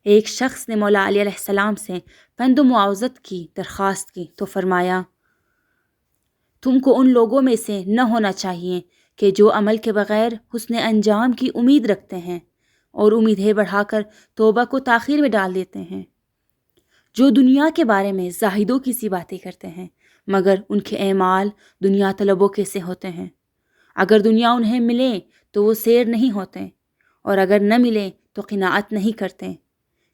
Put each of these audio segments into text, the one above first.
ایک شخص نے مولا علی علیہ السلام سے پند و معاوضت کی درخواست کی تو فرمایا، تم کو ان لوگوں میں سے نہ ہونا چاہیے کہ جو عمل کے بغیر حسن انجام کی امید رکھتے ہیں اور امیدیں بڑھا کر توبہ کو تاخیر میں ڈال دیتے ہیں، جو دنیا کے بارے میں زاہدوں کی سی باتیں کرتے ہیں مگر ان کے اعمال دنیا طلبوں کے سے ہوتے ہیں۔ اگر دنیا انہیں ملے تو وہ سیر نہیں ہوتے، اور اگر نہ ملے تو قناعت نہیں کرتے۔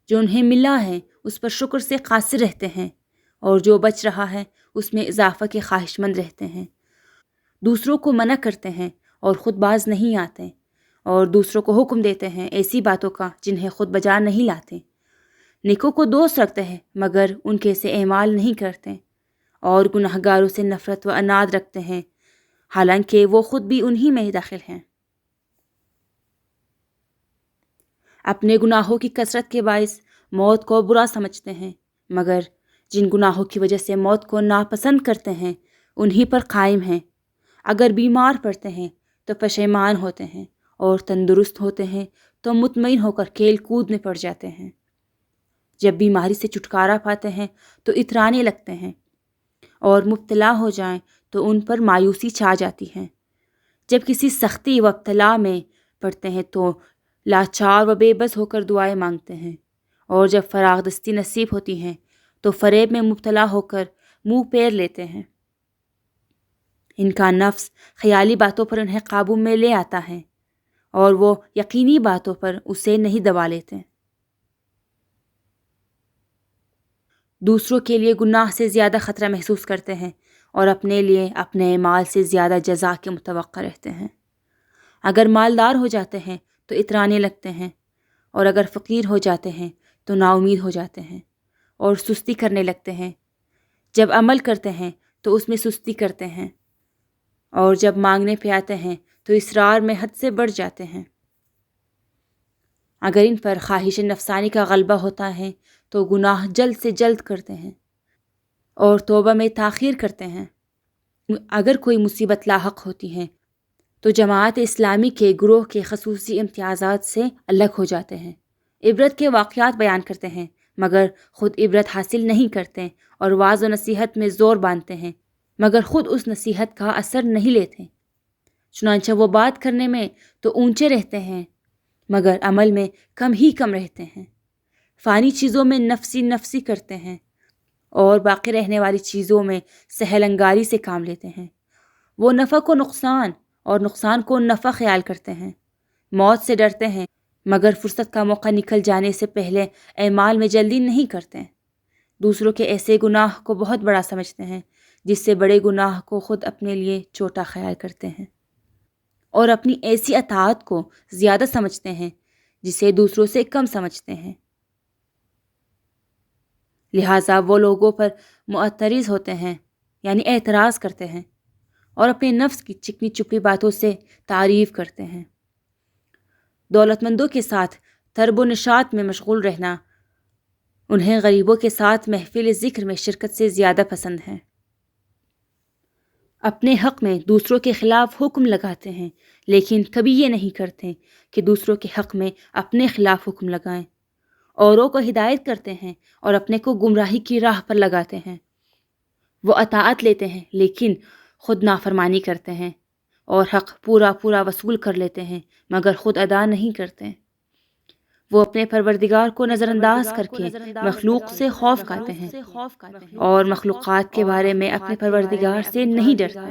جو انہیں ملا ہے اس پر شکر سے قاصر رہتے ہیں، اور جو بچ رہا ہے اس میں اضافہ کے خواہش مند رہتے ہیں۔ دوسروں کو منع کرتے ہیں اور خود باز نہیں آتے، اور دوسروں کو حکم دیتے ہیں ایسی باتوں کا جنہیں خود بجا نہیں لاتے۔ نیکوں کو دوست رکھتے ہیں مگر ان کے سے اعمال نہیں کرتے، اور گناہ گاروں سے نفرت و عناد رکھتے ہیں حالانکہ وہ خود بھی انہی میں داخل ہیں۔ اپنے گناہوں کی کثرت کے باعث موت کو برا سمجھتے ہیں، مگر جن گناہوں کی وجہ سے موت کو ناپسند کرتے ہیں انہی پر قائم ہیں۔ اگر بیمار پڑتے ہیں تو پشیمان ہوتے ہیں، اور تندرست ہوتے ہیں تو مطمئن ہو کر کھیل کود میں پڑ جاتے ہیں۔ جب بیماری سے چھٹکارا پاتے ہیں تو اترانے لگتے ہیں، اور مبتلا ہو جائیں تو ان پر مایوسی چھا جاتی ہے۔ جب کسی سختی و ابتلا میں پڑتے ہیں تو لاچار و بے بس ہو کر دعائیں مانگتے ہیں، اور جب فراغ دستی نصیب ہوتی ہیں تو فریب میں مبتلا ہو کر منہ پیر لیتے ہیں۔ ان کا نفس خیالی باتوں پر انہیں قابو میں لے آتا ہے، اور وہ یقینی باتوں پر اسے نہیں دبا لیتے۔ دوسروں کے لیے گناہ سے زیادہ خطرہ محسوس کرتے ہیں، اور اپنے لیے اپنے اعمال سے زیادہ جزا کے متوقع رہتے ہیں۔ اگر مالدار ہو جاتے ہیں تو اترانے لگتے ہیں، اور اگر فقیر ہو جاتے ہیں تو نا امید ہو جاتے ہیں اور سستی کرنے لگتے ہیں۔ جب عمل کرتے ہیں تو اس میں سستی کرتے ہیں، اور جب مانگنے پہ آتے ہیں تو اصرار میں حد سے بڑھ جاتے ہیں۔ اگر ان پر خواہش نفسانی کا غلبہ ہوتا ہے تو گناہ جلد سے جلد کرتے ہیں اور توبہ میں تاخیر کرتے ہیں۔ اگر کوئی مصیبت لاحق ہوتی ہے تو جماعت اسلامی کے گروہ کے خصوصی امتیازات سے الگ ہو جاتے ہیں، عبرت کے واقعات بیان کرتے ہیں مگر خود عبرت حاصل نہیں کرتے، اور وعظ و نصیحت میں زور باندھتے ہیں مگر خود اس نصیحت کا اثر نہیں لیتے۔ چنانچہ وہ بات کرنے میں تو اونچے رہتے ہیں مگر عمل میں کم ہی کم رہتے ہیں۔ فانی چیزوں میں نفسی نفسی کرتے ہیں، اور باقی رہنے والی چیزوں میں سہل انگاری سے کام لیتے ہیں۔ وہ نفع کو نقصان اور نقصان کو نفع خیال کرتے ہیں۔ موت سے ڈرتے ہیں مگر فرصت کا موقع نکل جانے سے پہلے اعمال میں جلدی نہیں کرتے۔ دوسروں کے ایسے گناہ کو بہت بڑا سمجھتے ہیں جس سے بڑے گناہ کو خود اپنے لیے چھوٹا خیال کرتے ہیں، اور اپنی ایسی اطاعت کو زیادہ سمجھتے ہیں جسے دوسروں سے کم سمجھتے ہیں۔ لہٰذا وہ لوگوں پر معترض ہوتے ہیں، یعنی اعتراض کرتے ہیں، اور اپنے نفس کی چکنی چپڑی باتوں سے تعریف کرتے ہیں۔ دولت مندوں کے ساتھ طرب و نشاط میں مشغول رہنا انہیں غریبوں کے ساتھ محفل ذکر میں شرکت سے زیادہ پسند ہے۔ اپنے حق میں دوسروں کے خلاف حکم لگاتے ہیں، لیکن کبھی یہ نہیں کرتے کہ دوسروں کے حق میں اپنے خلاف حکم لگائیں۔ اوروں کو ہدایت کرتے ہیں اور اپنے کو گمراہی کی راہ پر لگاتے ہیں۔ وہ اطاعت لیتے ہیں لیکن خود نافرمانی کرتے ہیں، اور حق پورا پورا وصول کر لیتے ہیں مگر خود ادا نہیں کرتے۔ وہ اپنے پروردگار کو نظر انداز کر کے مخلوق سے خوف کھاتے ہیں، اور مخلوقات کے بارے میں اپنے پروردگار سے نہیں ڈرتے۔